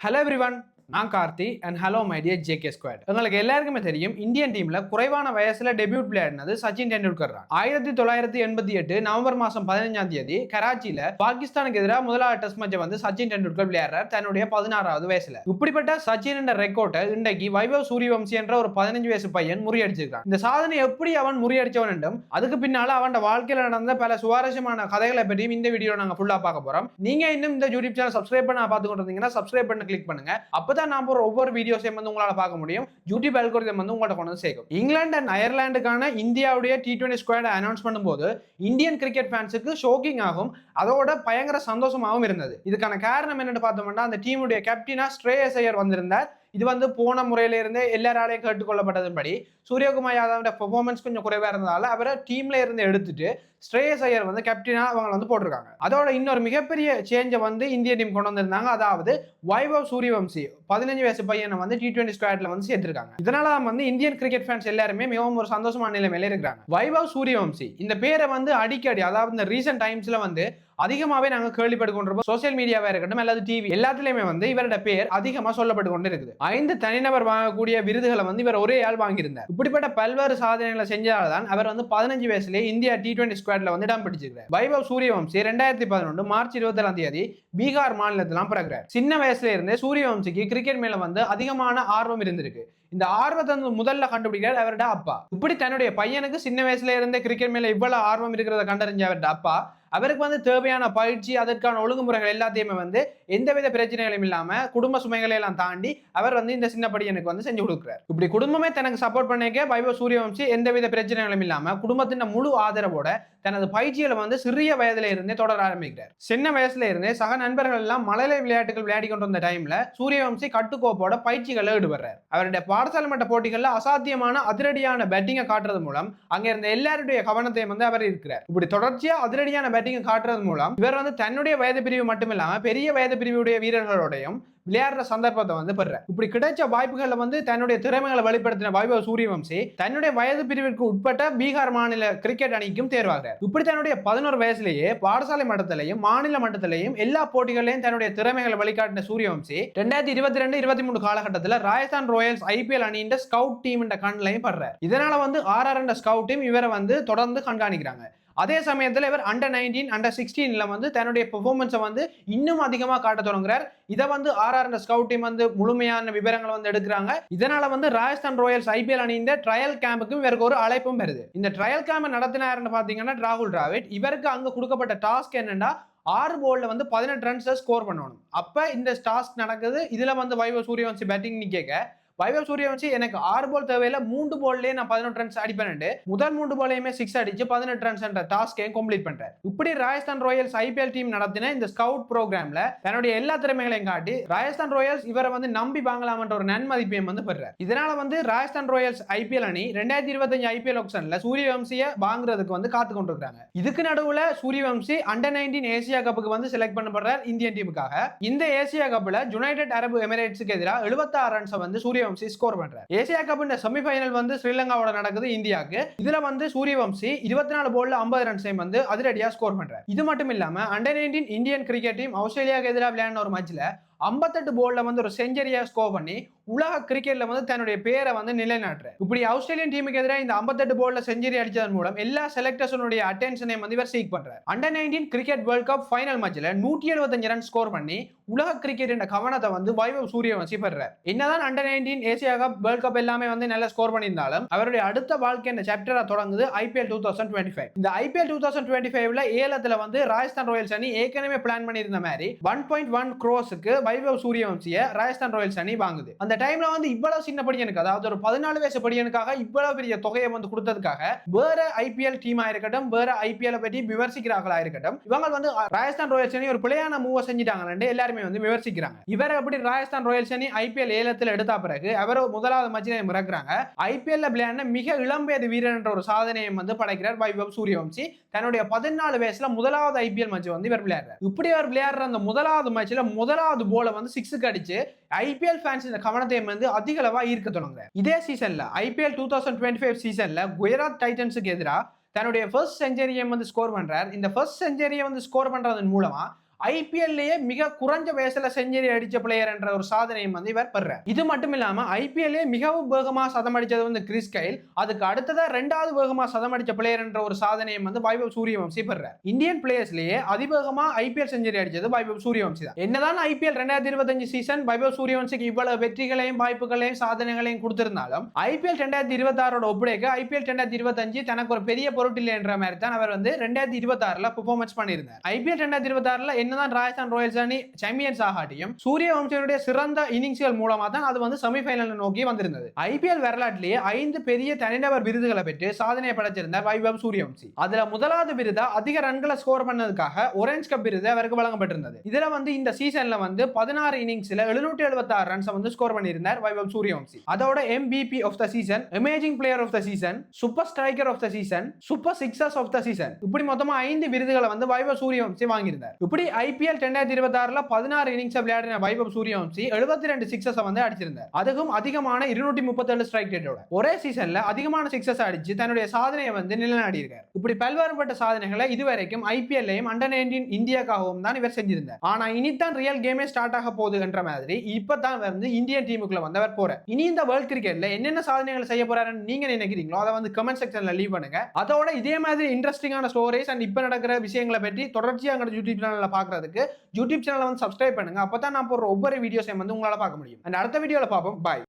Hello everyone. நான் Karthi and hello my dear JK squad. உங்களுக்கு எல்லாருக்குமே தெரியும் இந்தியன் டீம்ல குறைவான வயசுல டெபியூட் விளையாடினது சச்சின் டெண்டுல்கர் தான். 1998 நவம்பர் மாசம் 15ஆம் தேதி கராச்சியில பாகிஸ்தானுக்கு எதிராக முதலாவது டெஸ்ட் மேட்சை வந்து சச்சின் டெண்டுல்கர் விளையாடுறார் தன்னுடைய 16வது வயசுல. இப்படிப்பட்ட சச்சின் என்ற ரெக்கார்டை இன்றைக்கு வைபவ் சூரியவம்சி என்ற ஒரு 15 வயசு பையன் முறியடிச்சிருக்கான். இந்த சாதனை எப்படி அவன் முறியடிச்சவன் என்றும் அதுக்கு பின்னால அவன் வாழ்க்கையில் நடந்த பல சுவாரஸ்யமான கதைகளை பற்றியும் இந்த வீடியோ நாங்க ஃபுல்லா பார்க்க போறோம். நீங்க இன்னும் இந்த யூடியூப் சேனல் சப்ஸ்கிரைப் பண்ண பார்த்து கொண்டிருந்தீங்கன்னா சப்ஸ்கிரைப் பண்ண கிளிக் பண்ணுங்க. அப்பதான் நான் போற ஒவ்வொரு வீடியோஸையும் வந்து உங்களால பார்க்க முடியும். யூடியூப் அல்கோரிதம் வந்து உங்கள்ட்ட கொண்டு வந்து சேர்க்கும். இங்கிலாந்து அண்ட் அயர்லாந்துக்கான இந்தியாவுடைய T20 ஸ்குவாட் அனௌன்ஸ் பண்ணும்போது இந்தியன் கிரிக்கெட் ஃபேன்ஸுக்கு ஷோக்கிங் ஆகும், அதோட பயங்கர சந்தோஷமாகவும் இருந்தது. இதுக்கான காரணம் என்னன்னு பார்த்தோம்னா அந்த டீமுடைய கேப்டனா ஸ்ரேயஸ் ஐயர் வந்திருந்தார். இது வந்து போன முறையில இருந்து எல்லாராலையும் கேட்டுக்கொள்ளப்பட்டதன்படி சூரியகுமார் யாதவோட பெர்ஃபார்மன்ஸ் கொஞ்சம் குறைவா இருந்ததால அவரை டீம்ல இருந்து எடுத்துட்டு ஸ்ரேயஸ் ஐயர் வந்து கேப்டனா அவங்க வந்து போட்டிருக்காங்க. அதோட இன்னொரு மிகப்பெரிய சேஞ்சை வந்து இந்திய டீம் கொண்டு வந்திருந்தாங்க. அதாவது வைபவ் சூரியவம்சி 15 வயசு பையனை வந்து T20 ஸ்குவாட்ல வந்து சேர்த்திருக்காங்க. இதனால வந்து இந்தியன் கிரிக்கெட் ஃபேன்ஸ் எல்லாருமே மிகவும் ஒரு சந்தோஷமான நிலைமையில இருக்கிறாங்க. வைபவ் சூரியவம்சி இந்த பேரை வந்து அடிக்கடி, அதாவது இந்த ரீசெண்ட் டைம்ஸ்ல வந்து அதிகமாவே நாங்க கேள்விப்பட்டு கொண்டிருப்போம். சோசியல் மீடியாவா இருக்கட்டும் அல்லது டிவி எல்லாத்துலயுமே வந்து இவரோட பேர் அதிகமா சொல்லப்பட்டு கொண்டு இருக்குது. 5 தனிநபர் வாங்கக்கூடிய விருதுகளை வந்து இவர் ஒரே ஆள் வாங்கியிருந்தார். இப்படிப்பட்ட பல்வேறு சாதனைகளை செஞ்சதால்தான் அவர் வந்து 15 வயசுலேயே இந்தியா T20 ஸ்குவாட்ல வந்து இடம் பிடிச்சிருக்கார். வைபவ் சூரியவம்சி 2011 மார்ச் 27ஆம் தேதி பீகார் மாநிலத்திலாம் பிறகுறார். சின்ன வயசுல இருந்தே சூரியவம்சிக்கு கிரிக்கெட் மேல வந்து அதிகமான ஆர்வம் இருந்திருக்கு. இந்த ஆர்வத்தை முதல்ல கண்டுபிடிக்கிறார் அவரோட அப்பா. இப்படி தன்னுடைய பையனுக்கு சின்ன வயசுல இருந்தே கிரிக்கெட் மேல இவ்வளவு ஆர்வம் இருக்கிறத கண்டறிஞ்ச அவரோட அப்பா அவருக்கு வந்து தேவையான பயிற்சி, அதற்கான ஒழுங்குமுறைகள் எல்லாத்தையுமே வந்து எந்தவித பிரச்சனைகளும் இல்லாம குடும்ப சுமைகளை எல்லாம் தாண்டி அவர் வந்து இந்த சின்ன பையனுக்கு வந்து செஞ்சு கொடுக்குறாரு. இப்படி குடும்பமே தனக்கு சப்போர்ட் பண்ணிக்க வைபவ் சூரியவம்சி எந்தவித பிரச்சனைகளும் இல்லாம குடும்பத்தின் முழு ஆதரவோட தனது பயிற்சிகளை வந்து சிறிய வயதுல இருந்தே தொடர ஆரம்பிக்கிறார். சின்ன வயசுல இருந்தே சக நண்பர்கள் எல்லாம் மழலை விளையாட்டுகள் விளையாடி கொண்டு வந்த டைம்ல சூரியவம்சி கட்டுக்கோப்போட பயிற்சிகளை ஈடுபடுறார். அவருடைய பாடசாலை மட்ட போட்டிகள்ல அசாத்தியமான அதிரடியான பேட்டிங்கை காட்டுறது மூலம் அங்க இருந்த எல்லாருடைய கவனத்தையும் வந்து அவர் இருக்கிறார். இப்படி தொடர்ச்சியா அதிரடியான பேட்டிங்கை காட்டுறது மூலம் இவர் வந்து தன்னுடைய வயது பிரிவு மட்டும் இல்லாம பெரிய வயது பிரிவுடைய வீரர்களோடையும் விளையாடுற சந்தர்ப்பத்தை வந்து பெற இப்படி கிடைச்ச வாய்ப்புகளை வந்து தன்னுடைய திறமைகளை வெளிப்படுத்தின வைபவ் சூரியவம்சி தன்னுடைய வயது பிரிவிற்கு உட்பட்ட பீகார் மாநில கிரிக்கெட் அணிக்கும் தேர்வாகிறார். இப்படி தன்னுடைய 11 வயசுலேயே பாடசாலை மட்டத்திலையும் மாநில மட்டத்திலையும் எல்லா போட்டிகளையும் தன்னுடைய திறமைகளை வழிகாட்டின சூரியவம்சி 2022-23 காலகட்டத்தில் ராஜஸ்தான் ராயல்ஸ் IPL அணியின் ஸ்கவுட் டீம் கண்ணிலையும் படுறார். இதனால வந்து RR ஸ்கவுட் டீம் இவரை வந்து தொடர்ந்து கண்காணிக்கிறாங்க. அதே சமயத்தில் இவர் அண்டர் 19 அண்டர் 16 வந்து தன்னுடைய பெர்ஃபார்மன்ஸை வந்து இன்னும் அதிகமாக காட்ட தொடங்குறார். இதை வந்து RR ஸ்கவுட் டீம் வந்து முழுமையான விவரங்களை வந்து எடுக்கிறாங்க. இதனால வந்து ராஜஸ்தான் ராயல்ஸ் IPL அணியின் ட்ரையல் கேம்புக்கும் இவருக்கு ஒரு அழைப்பும் வருது. இந்த ட்ரையல் கேம்ப் நடத்தினாருன்னு பாத்தீங்கன்னா ராகுல் டிராவிட். இவருக்கு அங்க கொடுக்கப்பட்ட டாஸ்க் என்னன்னா 6 பால்ல வந்து 18 ரன்ஸ் ஸ்கோர் பண்ணணும். அப்ப இந்த டாஸ்க் நடக்குது. இதுல வந்து வைபவ் சூரியவம்சி பேட்டிங் நிக்க வைபவ் சூரியவம்சி எனக்கு 6 பால் தேவையில்ல, 3 பால்லேயே நான் 18 ரன்ஸ் அடிப்பேன். முதல் 3 பாலையுமே 6 அடிச்சு 18 ரன்ஸ் என்ற டாஸ்கையும் கம்ப்ளீட் பண்றாரு. இப்படி ராஜஸ்தான் ராயல்ஸ் IPL டீம் நடத்தின இந்த ஸ்கவுட் ப்ரோக்ராம்ல தன்னுடைய எல்லா திறமைகளையும் காட்டி ராஜஸ்தான் ராயல்ஸ் இவரை வந்து நம்பி வாங்கலாம் என்ற ஒரு நன்மதிப்பையும் வந்து பெறார். இதனால வந்து ராஜஸ்தான் ராயல்ஸ் IPL அணி 2025 IPL ஆக்ஷன்ல சூரியவம்சியை வாங்குறதுக்கு வந்து காத்து கொண்டிருக்காங்க. இதுக்கு நடுவுல சூரியவம்சி அண்டர் 19 ஏசியா கப்புக்கு வந்து செலக்ட் பண்ணப்படுறார் இந்தியன் டீமுக்காக. இந்த ஏசியா கப்ல யுனைடெட் அரபு எமிரேட்ஸுக்கு எதிராக 76 ரன்ஸ் வந்து சூரியவம்சி ஸ்கோர் பண்றார். ஏசியா கப் செமிஃபைனல் வந்து ஸ்ரீலங்காவோட நடக்குது இந்தியாவுக்கு. இதுல வந்து சூரியவம்சி 24 பால்ல 50 ரன்ஸையும் வந்து அதிரடியா ஸ்கோர் பண்றார். இது மட்டும் இல்லாம அண்டர் 19 இந்தியன் கிரிக்கெட் டீம் ஆஸ்திரேலியாவுக்கு எதிராக விளையாடின ஒரு மேட்ச்ல 58 பால்ல வந்து ஒரு செஞ்சுரியா ஸ்கோர் பண்ணி உலக கிரிக்கெட்ல வந்து தன்னுடைய பேரை வந்து நிலைநாட்டுறார். இப்படி ஆஸ்திரேலியன் டீமுக்கு எதிராக இந்த 58 பால்ல செஞ்சுரி அடிச்சதன் மூலம் எல்லா செலக்டர்ஸனுடைய அட்டென்ஷனை வந்து இவர் சீக் பண்றார். Under 19 cricket world cup final மேட்ச்ல 175 ரன் ஸ்கோர் பண்ணி உலக கிரிக்கெட் கவனத்தை வந்து வைபவ் சூரியவம்சி பெறார். என்னதான் under 19 Asia cup world cup எல்லாமே வந்து நல்லா ஸ்கோர் பண்ணியிருந்தாலும் அவருடைய அடுத்த வாழ்க்கை சாப்டரா தொடங்குது IPL 2025. இந்த IPL 2025ல ஏலத்துல வந்து ராஜஸ்தான் ராயல்ஸ் அணி ஏற்கனவே பிளான் பண்ணியிருந்த மாதிரி 1.1 crores வைபவ் சூரியவம்சியை ராஜஸ்தான் ராயல்ஸ் அணி வாங்குது. அந்த டைம்ல வந்து இவ்வளவு சின்ன படியனுக்கு, அதாவது ஒரு 14 வயசு படியனுக்காக இவ்வளவு பெரிய தொகையை வந்து கொடுத்ததுக்காக வேற IPL டீமா இருக்கட்டும், வேற IPL பற்றி விமர்சிக்கிறார்களா இருக்கட்டும், இவங்க வந்து ராஜஸ்தான் ராயல்ஸ் அணி ஒரு பிழையான மூவ் செஞ்சிட்டாங்க எல்லாருமே வந்து விமர்சிக்கிறாங்க. இவர் அப்படி ராஜஸ்தான் ராயல்ஸ் அணி IPL ஏலத்தில் எடுத்த பிறகு அவர் முதலாவது மேட்சினை இறக்குறாங்க. IPL விளையாடின மிக இளம்பேது வீரர் என்ற ஒரு சாதனையை வந்து படைக்கிறார் வைபவ் சூரியவம்சி. தன்னுடைய 14 வயசுல முதலாவது IPL மேட்ச் வந்து இவர் விளையாடுறார். இப்படி அவர் விளையாடுற அந்த முதலாவது மேட்ச்ல முதலாவது போல வந்து 6 அடிச்சு IPL ஃபேன்ஸ் இந்த கவனத்தை வந்து அதிக அளவா ஈர்க்க தொடங்குறார். இதே சீசன்ல IPL 2025 சீசன்ல குஜராத் டைட்டன்ஸுக்கு எதிராக தன்னுடைய ஃபர்ஸ்ட் செஞ்சுரியை வந்து ஸ்கோர் பண்றார். இந்த ஃபர்ஸ்ட் செஞ்சுரியை வந்து ஸ்கோர் பண்றதன் மூலமா ஐபிஎல்லையே மிக குறைஞ்ச வயசுல செஞ்சுரி அடிச்ச பிளேயர் என்ற ஒரு சாதனையும் வந்து இவர் பெறார். இது மட்டும் இல்லாம ஐபிஎல்லே மிகவும் வேகமா சதம் அடிச்சது வந்து கிறிஸ் கெயில், அதுக்கு அடுத்ததா இரண்டாவது வேகமா சதம் அடிச்ச பிளேயர் என்ற ஒரு சாதனையும் வந்து வைபவ் சூரியவம்சி பெறார். இந்தியன் பிளேயர்ஸ்லயே அதிவேகமா ஐபிஎல் செஞ்சுரி அடிச்சது வைபவ் சூரியவம்சி தான். என்னதான் ஐபிஎல் 2025 சீசன் வைபவ் சூரியவம்சிக்கு இவ்வளவு வெற்றிகளையும் வாய்ப்புகளையும் சாதனைகளையும் கொடுத்திருந்தாலும் ஐபிஎல் 2026 ஒப்படைக்க ஐபிஎல் 2025 தனக்கு ஒரு பெரிய பொருட்டில்லை என்ற மாதிரி தான் அவர் வந்து 2026 பெர்ஃபார்மன்ஸ் பண்ணியிருந்தார். ஐபிஎல் 2026 என்னதான் ராஜஸ்தான் ராயல்ஸ் அணி சாம்பியன்ஸ் ஆகாட்டியும் சூரியவம்சியுடைய சிறந்த இன்னிங்ஸ்கள் மூலமா தான் அது வந்து செமிஃபைனல் நோக்கி வந்திருந்தது. ஐபிஎல் வரலாற்றிலேயே 5 பெரிய தனிநபர் விருதுகளை பெற்று சாதனை படைச்சிருந்தார் வைபவ் சூரியவம்சி. அதுல முதலாவது விருதா அதிக ரன்களை ஸ்கோர் பண்ணதுக்காக ஆரஞ்சு கப் விருது அவருக்கு வழங்கப்பட்டிருந்தது. இதுல வந்து இந்த சீசன்ல வந்து 16 இன்னிங்ஸ்ல 776 ரன்ஸ் வந்து ஸ்கோர் பண்ணியிருந்தார் வைபவ் சூரியவம்சி. அதோட MVP of the season, amazing player of the season, super striker of the season, super sixers of the season, இப்படி மொத்தமா 5 விருதுகளை வந்து வைபவ் சூரியவம்சி வாங்கியிருந்தார். இப்படி ஐபிஎல் 2026 16 இன்னிங்ஸ் விளையாடின வைபவ் சூரியவம்சி 72 சிக்ஸஸ் வந்து அடிச்சிருந்தார். அதுவும் அதிகமான 237 ஸ்ட்ரைக் ரேட்டோட ஒரே சீசன்ல அதிகமான சிக்ஸஸ் அடிச்சு தன்னுடைய சாதனையை வந்து நிலைநாட்டி இருக்கார். இப்படி பல்வேறுபட்ட சாதனைகளை இதுவரைக்கும் ஐபிஎல்லையும் அண்டர் 19 இந்தியாக்காகவும் தான் இவர் செஞ்சிருந்தார். ஆனா இனித்தான் ரியல் கேமே ஸ்டார்ட் ஆக போகுது என்ற மாதிரி இப்பதான் வந்து இந்தியன் டீமுக்குள்ள வந்தவர் போறார். இனி இந்த வேர்ல்ட் கிரிக்கெட்ல என்னென்ன சாதனைகள் செய்ய போறாருன்னு நீங்க நினைக்கிறீங்களோ அதை வந்து கமெண்ட் செக்ஷன்ல லீவ் பண்ணுங்க. அதோட இதே மாதிரி இன்ட்ரெஸ்டிங்கான ஸ்டோரிஸ் அண்ட் இப்ப நடக்கிற விஷயங்களை பற்றி தொடர்ச்சியா எங்க யூடியூப் சேனல்ல பாக்குறதுக்கு யூடியூப் சேனலை வந்து சப்ஸ்கிரைப் பண்ணுங்க. அப்பதான் நான் போடுற ஒவ்வொரு வீடியோஸையும் வந்து உங்களால பார்க்க முடியும். அடுத்த வீடியோல பார்ப்போம். பாய்.